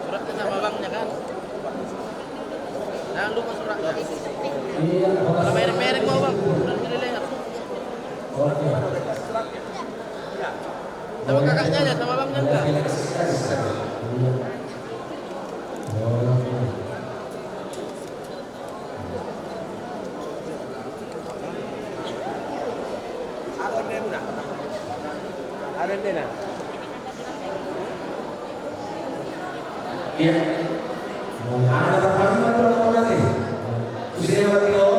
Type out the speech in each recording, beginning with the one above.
Suratnya sama banknya kan? Jangan lupa suratnya. Kalau merek-merek mau bang, udah leher. Sama kakaknya aja, sama banknya enggak? Iya. Ada Pariman berapa nanti? Sudah lewat kilo?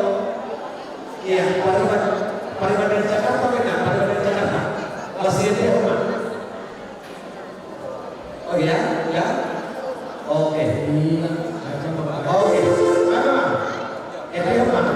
Iya, Pariman dari Jakarta benar, Pariman dari Jakarta. Masih di rumah. Oh iya, ya. Oke. Oke. Mana? Itu yang mana?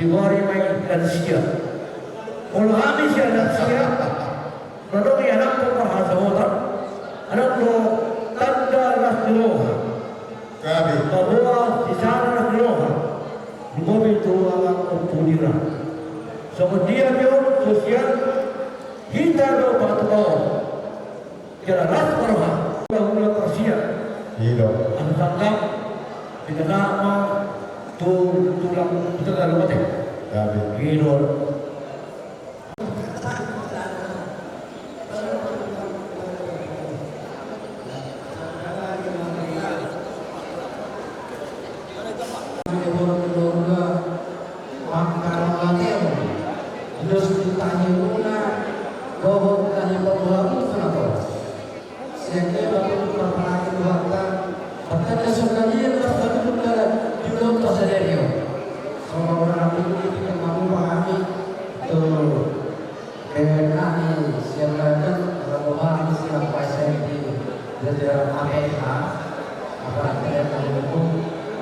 Diwari mai dan sia. Kalau kami sia dan sia, kalau yang anak tu perhatian, anak tu tanda rasloha. Kami. Bahwa di sana rasloha, mobil tu anak pembudira. So dia biar sosial kita do batu kira ras perha, mula tersia. Hilo. Ang tangkap, kita nama tulang kita kalau mati. Kami. Hilo.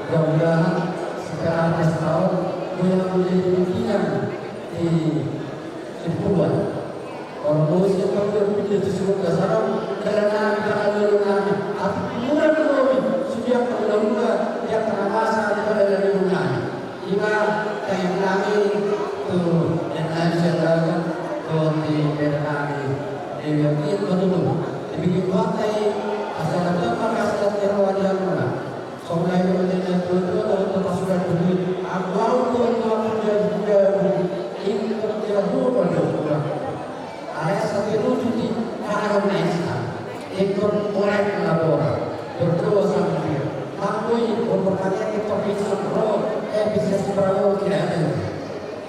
Mudah-mudahan secara tahun yang menjadi pimpinan di Cipuan. Kalau siapa yang pilih tersebut dasar karena kita ada kami, tapi murah kami sudah mula yang kena masa daripada dari rumah. Jika kayak kami tu dan ajaran di kami di waktu itu dibikin waktu asal ada asal terwajib mana. Soalnya menjadi tujuan untuk pasukan berdiri. Abang tu menjadi juga ini terjauh pada orang. Ayah satu cuti karena nesta. Ikut orang laporan berdua sama dia. Takui berperkara kita bisa bisa seberapa tidak ada.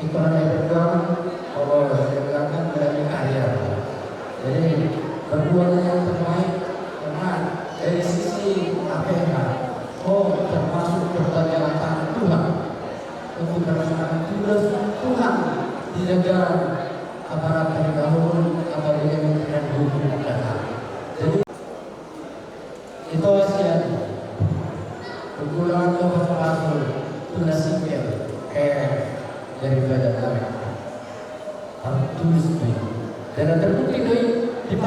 Itu ada berdoa Allah segerakan dari karya. Jadi berdua yang terbaik teman dari sisi APH. Termasuk pertanyaan Tuhan untuk melaksanakan tugas Tuhan di negara aparat penegak hukum atau di Kementerian Hukum dan HAM. Jadi itu asian kekurangan pasal tugas sipil daripada kami harus tulis dan terbukti di 40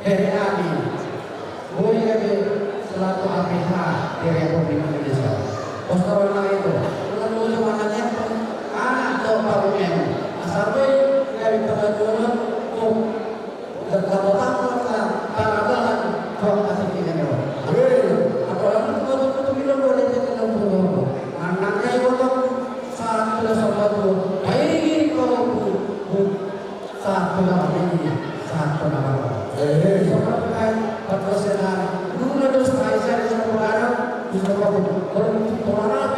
hari kami selaku APH di Republik Indonesia. Posterona itu, lalu semuanya anak atau parlemen. Sampai dari pengajuan dan laporan para bahan kau kasih kita dulu. Apalagi kalau kita bilang boleh kita lalu. Anaknya itu satu satu. Baik kau satu nama. Seperti patrosenan. Nuna dos países de Bolivia, y se lo va a poner. Por ahora,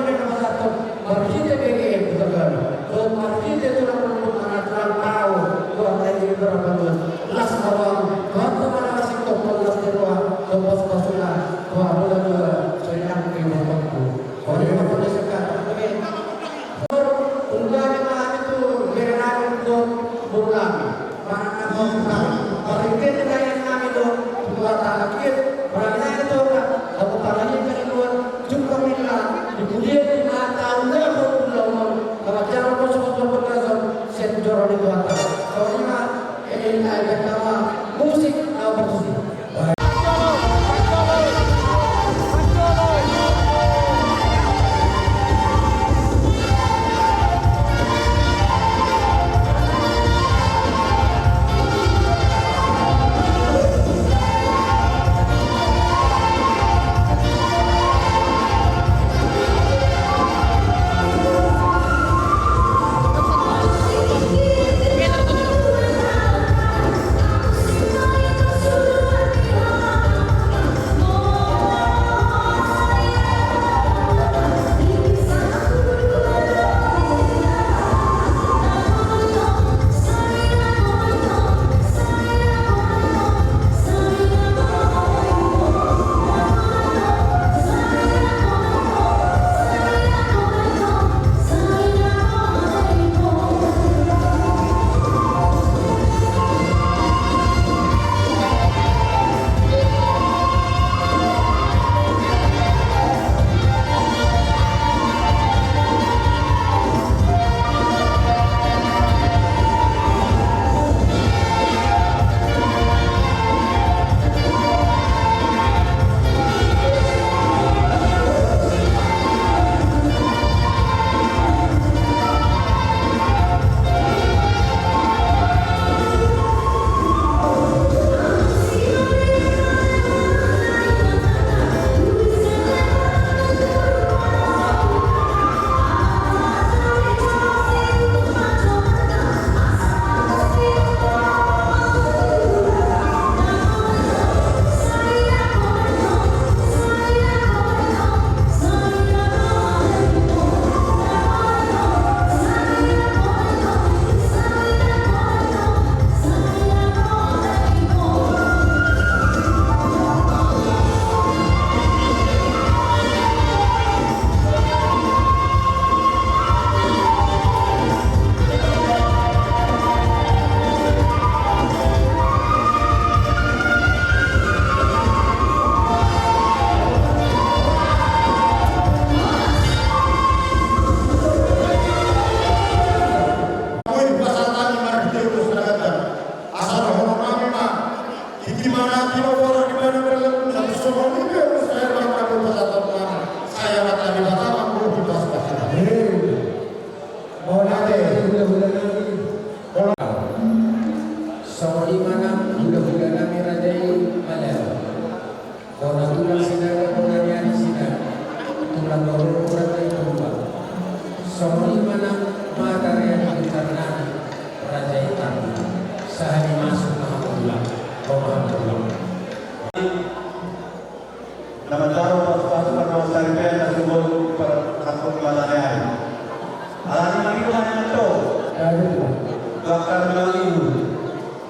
Bahkan mengalami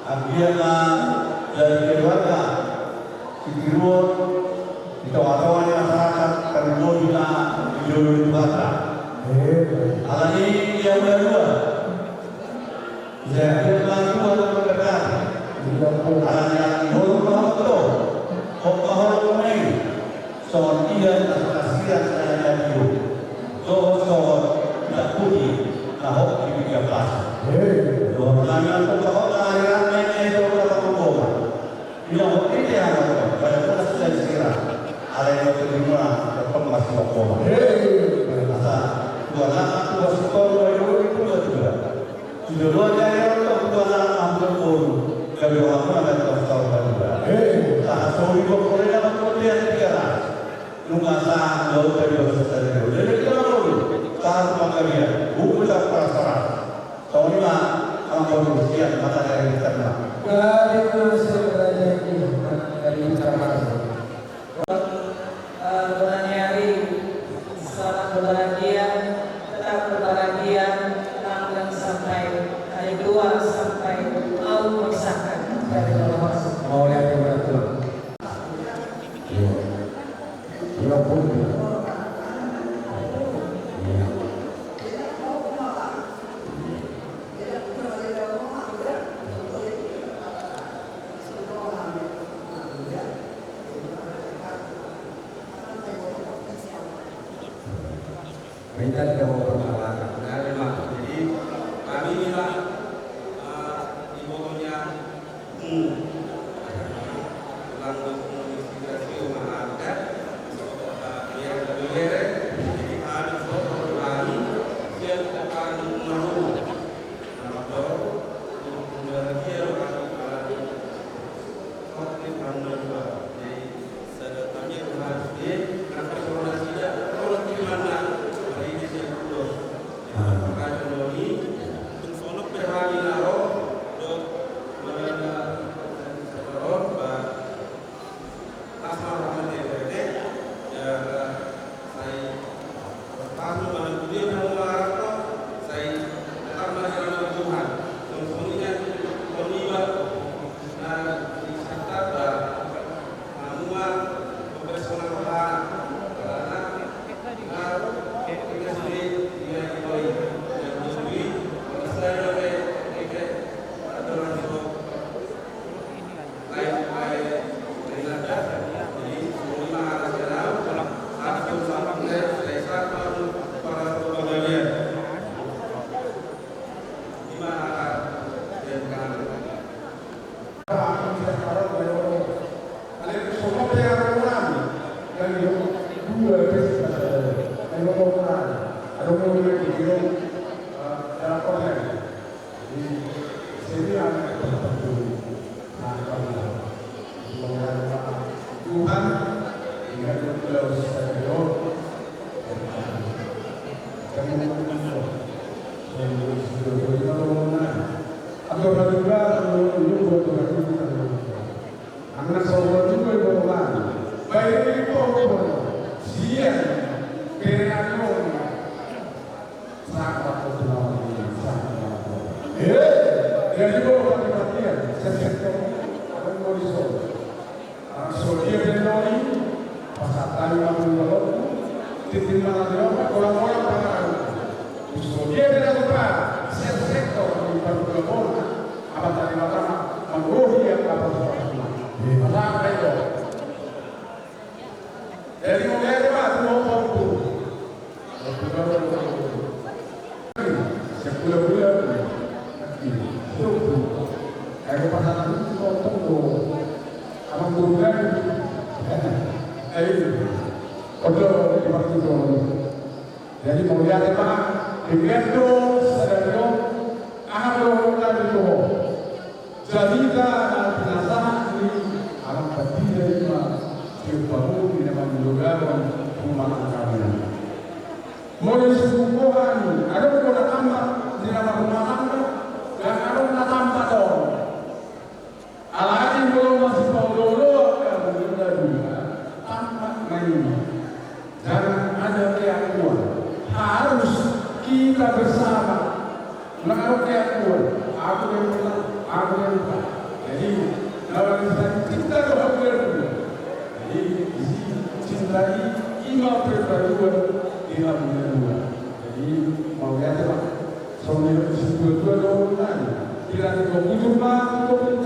akhirnya dari keluarga Sikirun ditawa-tawa masyarakat Karimun juga Jodoh Batra. Hal ini yang kedua, saya akan dua berkata, hal yang betul, pokok ini, soal dia kasihan saya jadi, soal tidak puji, nah di tiga belas. Jangan pokok yang ini itu kalau membawa, yang ini yang ada, banyak pun sudah dikira, ada yang kedua, tetap masih membawa. Dua sekolah itu juga. Sudah dua jaya untuk dua hampir pun kami orang ada sekolah juga. Saat sorry boleh dapat kemudian tiga. Nungasa laut dari selesai. Jadi kita lalu saat makanya buku tak perasaan. Soalnya orang berusia mata dari kita. Dari proses belajar dari cara. Hari selamat berbahagia. Sampai hari 2 sampai tahun misalkan dari Allah. Mau yang betul. Ya pun. Kita tidak mau permasalahkan. Jadi kami minta ibunya langsung menginspirasi rumah adat yang lebih beres. Jadi ada seorang yang akan menurut atau mengerti sedatangnya rumah ini atau tidak orang di mana ini saya terus Jadi mau lihat apa? Ingreso sedang ahlo itu. Jadika penasaran ini alam patida lima kebaru di dalam lugar rumah kalian. Mau disebutkan ada orang tambah di dalam rumah anda dan ada orang tambah dong. Alhaji belum masih Paulolo yang sudah tambah main. Jangan ada keakuan. Harus kita bersama menaruh keakuan. aku yang menang, aku yang menang. Jadi dalam Islam cinta kepada dua. Jadi cintai imam berdua dengan dua. Jadi mau lihat apa? Soalnya dua orang tidak dikubur mah dikubur.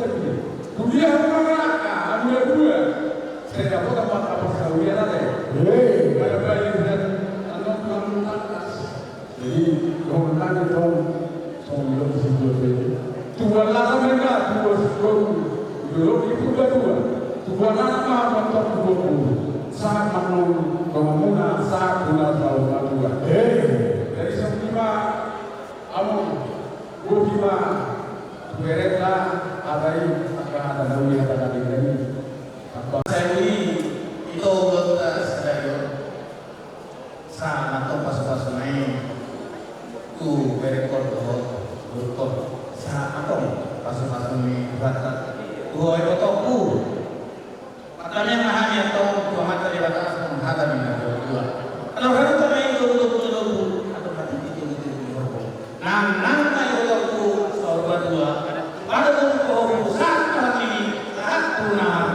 Dunia mana? Dua. Saya dapat apa sekalian ada. Ada banyak dan anak atas. Jadi orang itu soalnya dua lama mereka dua itu dua lama mentok dua saat menung bangunan saat bulan tahun dua. Dari semua amun gua mereka ada nawi ada dari Saya itu buat skenario sa atau pas naik tu berekor berkor sa atau pas naik batas dua itu toku katanya mahami atau dua mata di batas menghadap dengan dua kalau hari itu main dulu atau hati itu nang main dulu sorban dua ada tuh saat ini saat tunang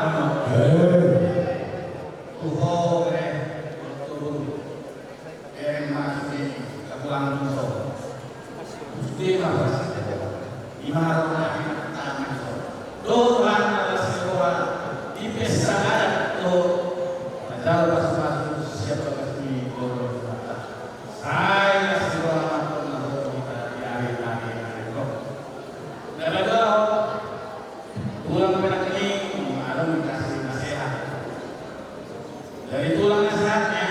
dari tulang nasihatnya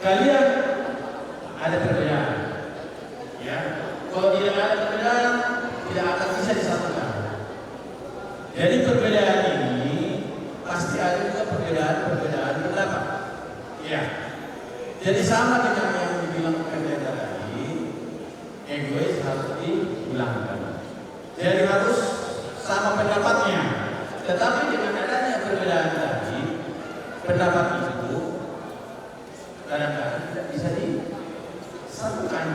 kalian ada perbedaan ya, kalau tidak ada perbedaan tidak akan bisa disatukan. Jadi perbedaan ini pasti ada juga perbedaan pendapat ya, jadi sama dengan yang dibilang pendeta tadi, egois harus dihilangkan, jadi harus sama pendapatnya. Tetapi dengan adanya perbedaan tadi, pendapat itu kadang-kadang tidak bisa disatukan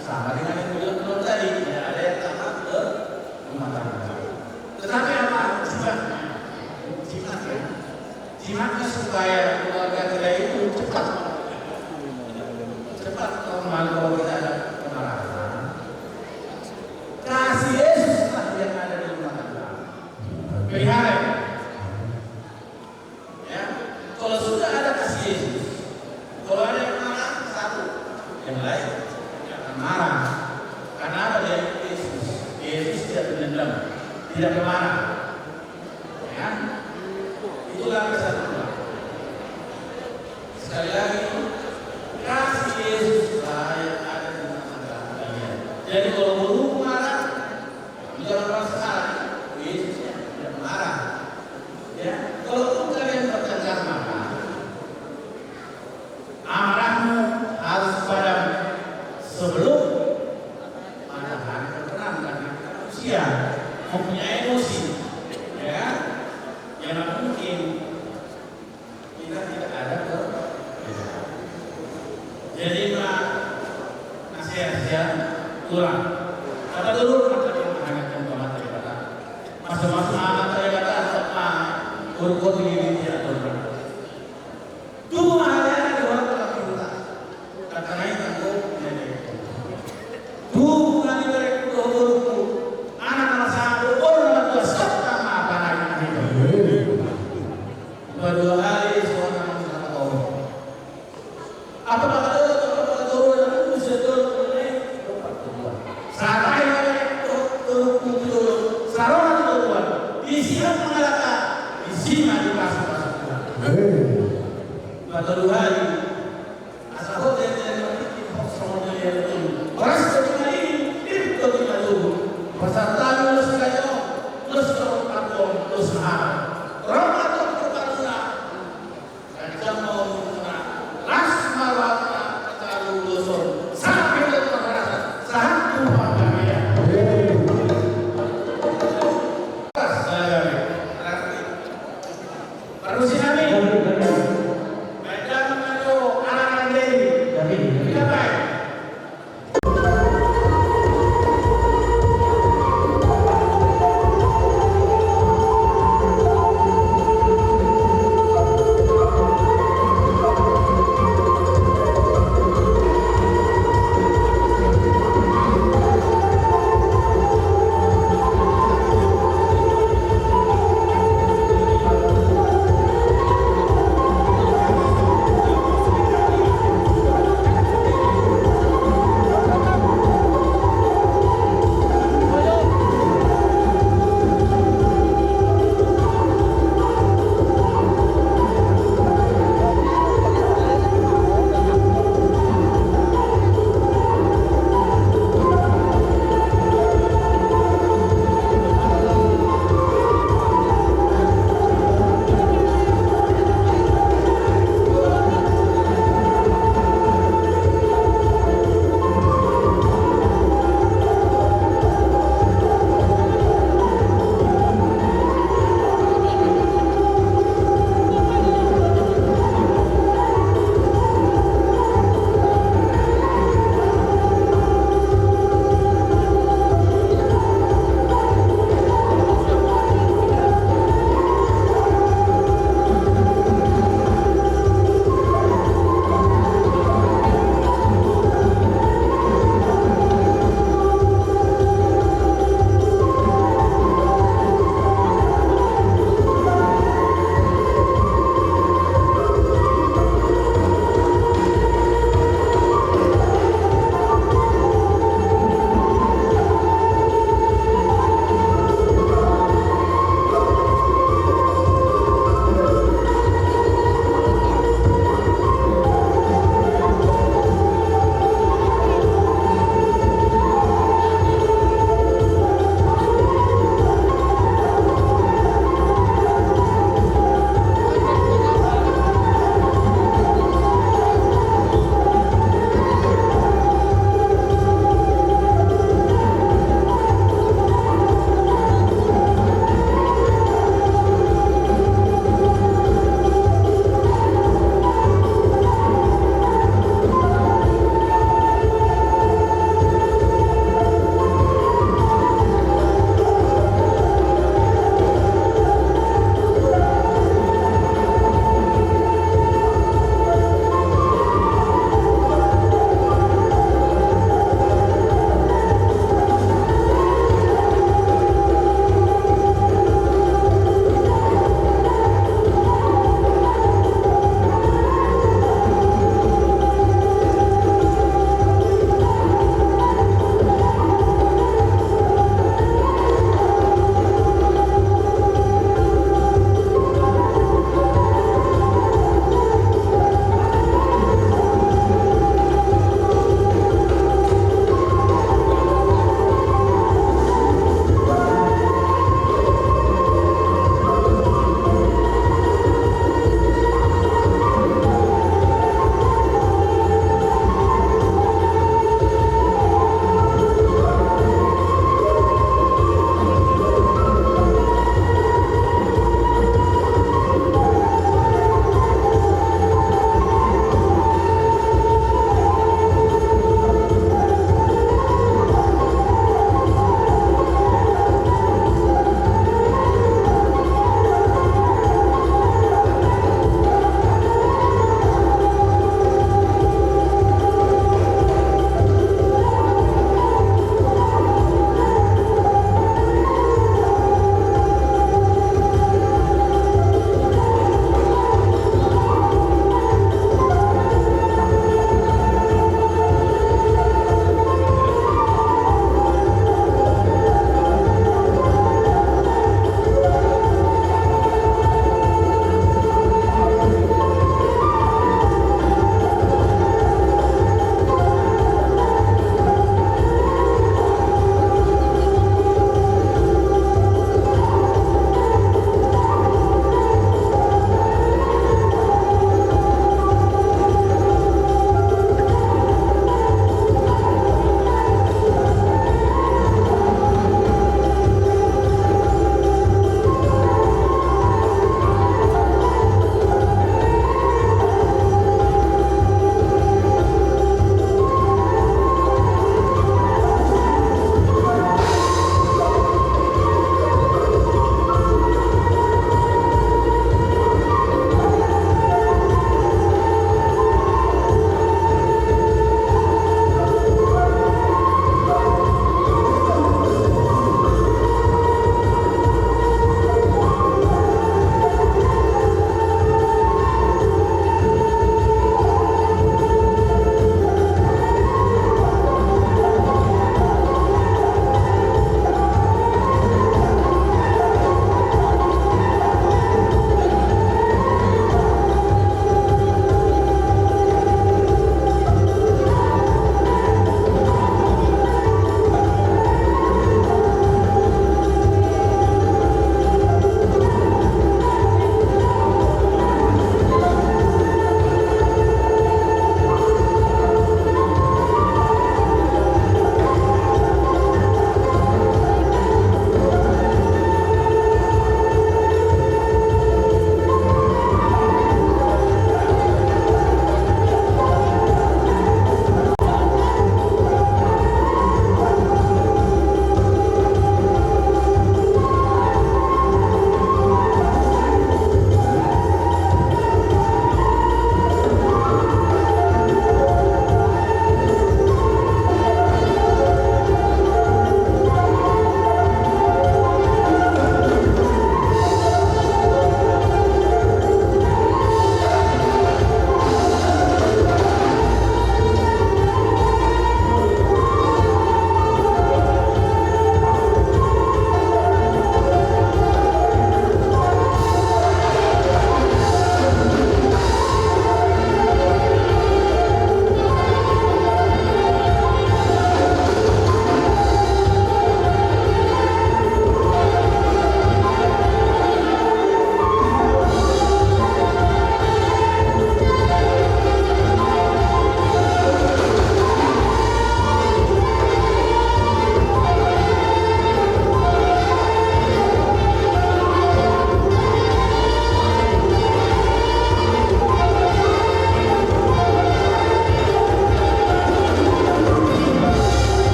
sama dengan yang bilang tadi, tidak ada yang sama ke rumah tangga. Tetapi apa jimatnya supaya keluarga kita itu cepat normal. Kalau kita ada kemarahan, kasih Yesus lah yang ada di rumah tangga, pelihara. Kalau sudah ada kasih Yesus, kalau ada yang marah satu, yang lain jangan marah. Karena apa dia Yesus tidak berdendam, tidak marah. Ya, itulah kesatuan. Sekali lagi, kasih Yesus yang ada di rumah tangga kalian. Jadi kalau belum marah, jangan merasa Yesus tidak marah. Ya, kalau kalian bertengkar marah, amarahmu harus padam sebelum matahari terbenam, karena manusia mempunyai emosi, ya. Jangan mungkin kita tidak ada perbedaan. Jadi nasihat tulang. Kata dulu maka dia menghangatkan materi kata. Masa-masa materi kata sama urut ini dia atau berapa. Tuh mahalnya di orang telah kita. Kata naik aku jadi. Tuh bukan dari kudu anak masa orang tua sama apa lagi itu. Dua hari seorang sama kau. Apa kata turun bisa turun sarai turun sarona turun. Isi mengalahkan isi mati pas.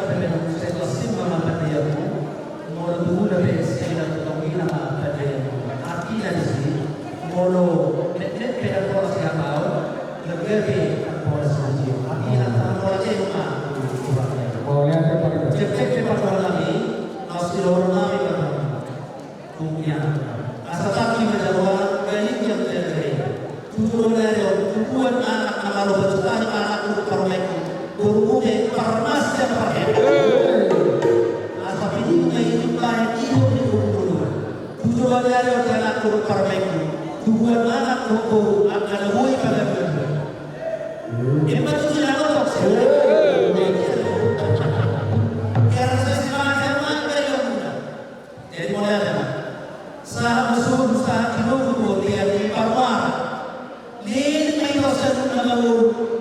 kita memang situasi mana pada yang mau dulu dari sekitar tahun pada yang artinya di sini mau net pada pola siapa lebih pola sendiri artinya pola siapa cek pada lagi masih orang lain kemudian asal kami menjawab gaya yang terjadi tujuan dari tujuan anak kalau berjutaan anak untuk permek berumur parmas dan pakai asal ini menginginkan hidup di tujuan tujuan dari anak untuk permek tujuan anak untuk akan lebih pada berjuang ini maksudnya apa sih? Karena saya semangat dari muda jadi mulai ada sah musuh sah kilometer dia di parwar lin may dosen na malu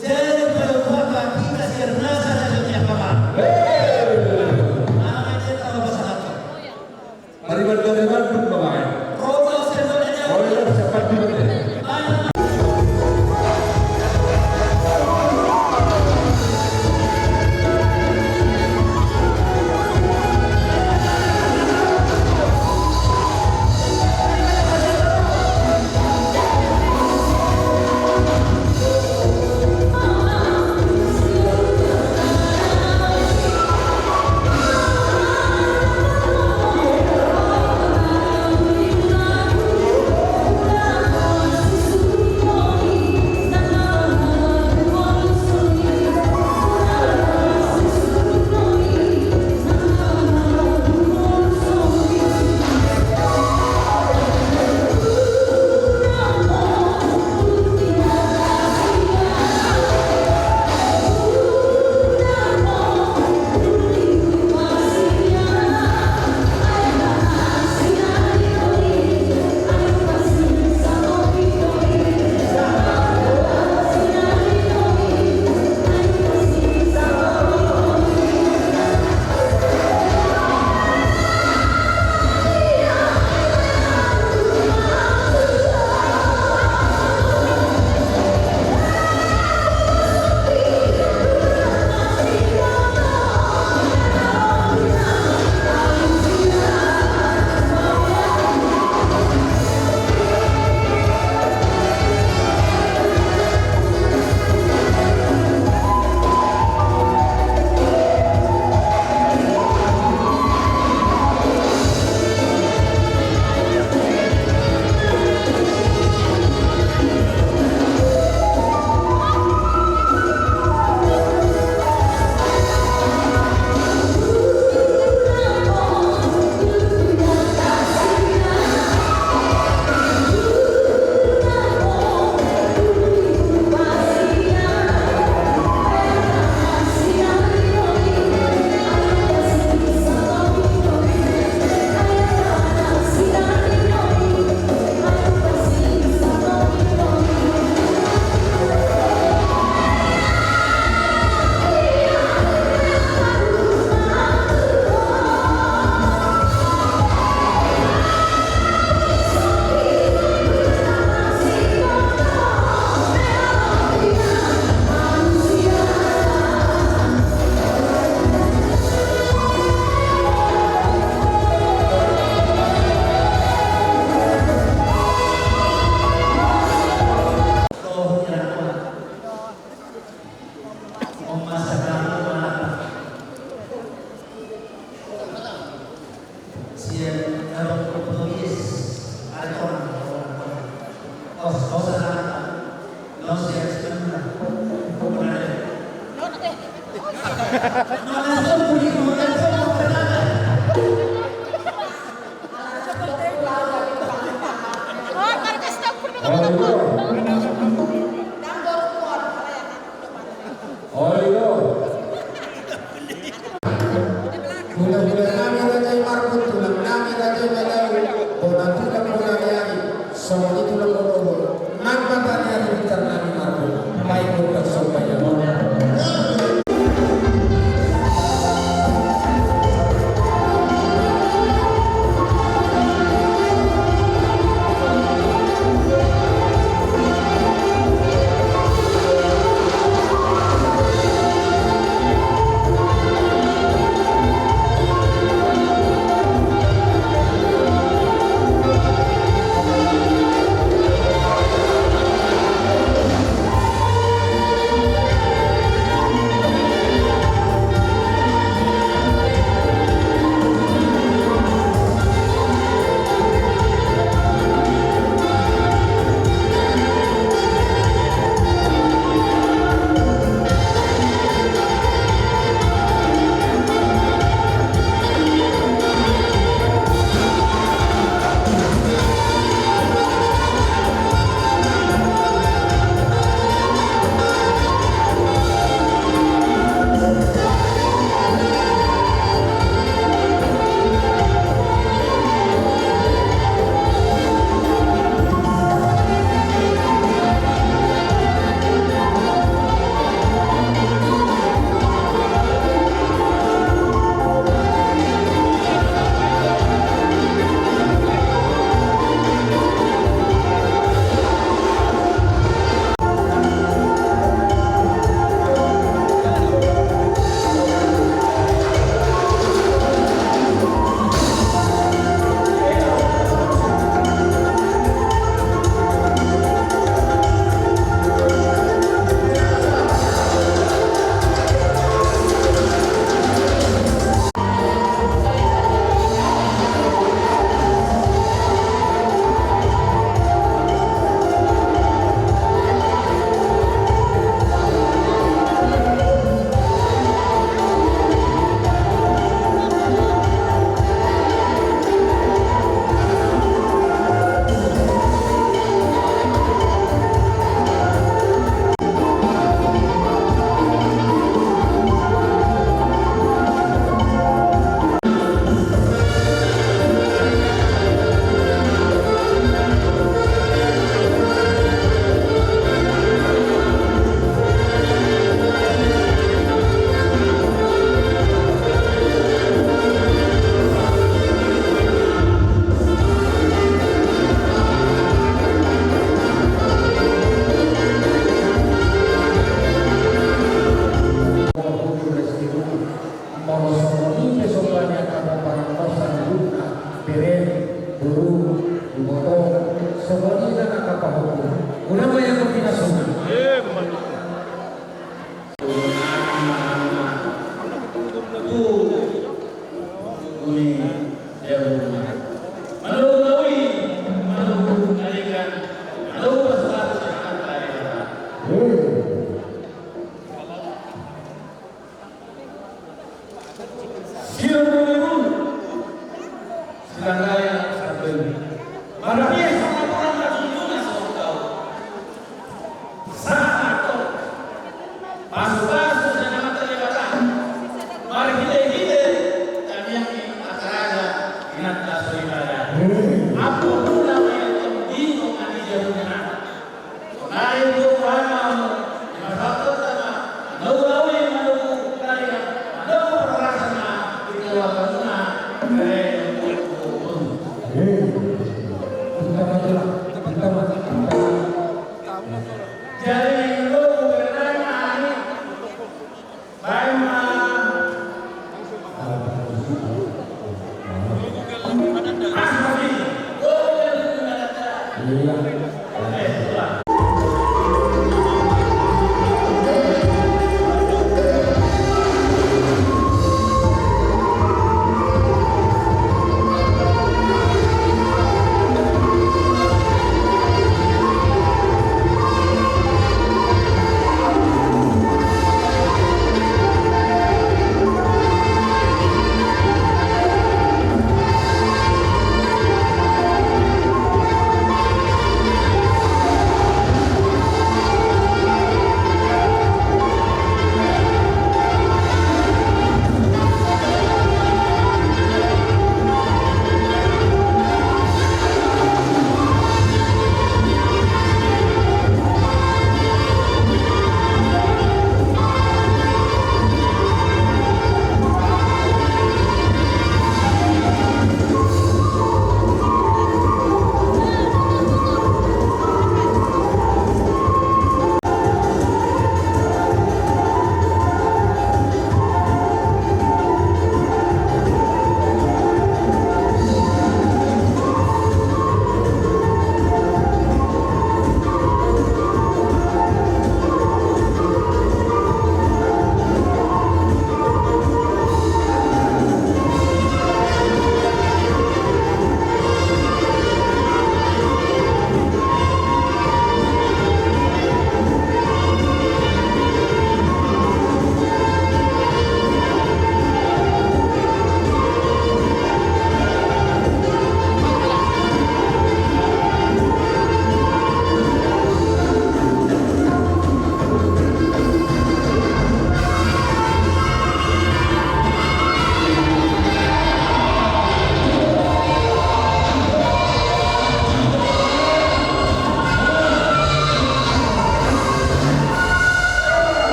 jadi perbuatan kita karena saja yang apa namanya tahu bahasa apa Mari berdebat pun bapak. robo sebenarnya Oleh cepat dibetul. Mudah-mudahan kami raja marbut tulang kami raja melalui orang tulang tulang yari semua itu logo nampak dari bicara kami marbut baik bukan supaya Mari Tuhan mau masyarakat sama lalu yang menunggu kalian lalu perasaan itu akan jadi lu bertanya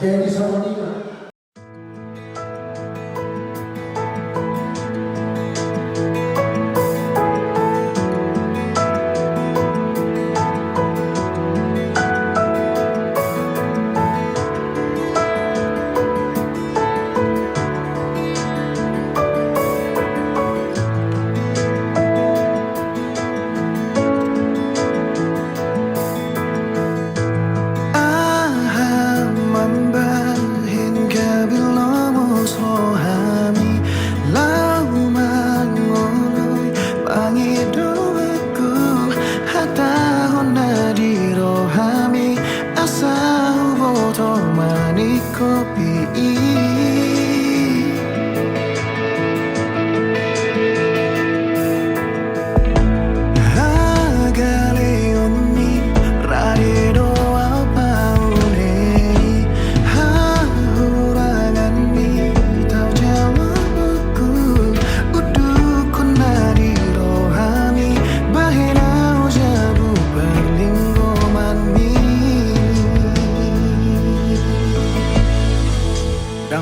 Jadi Sawadina.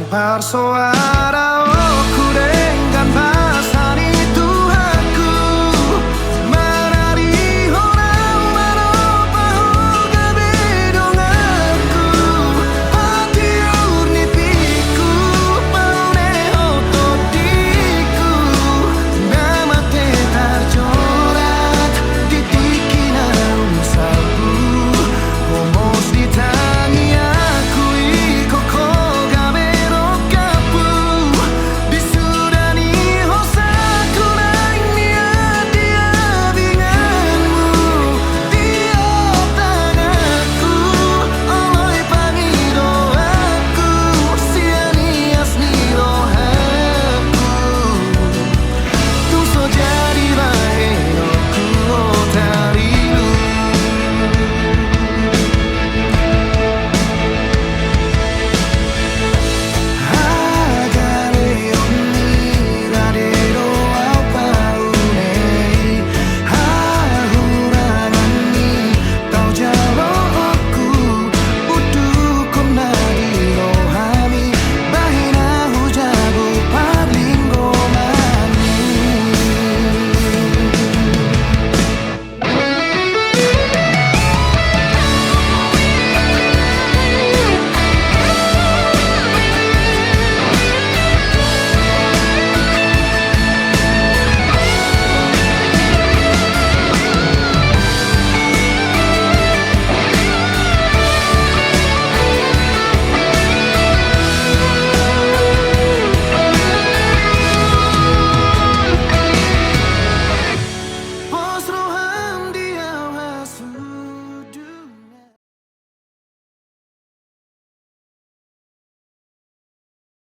Parsoara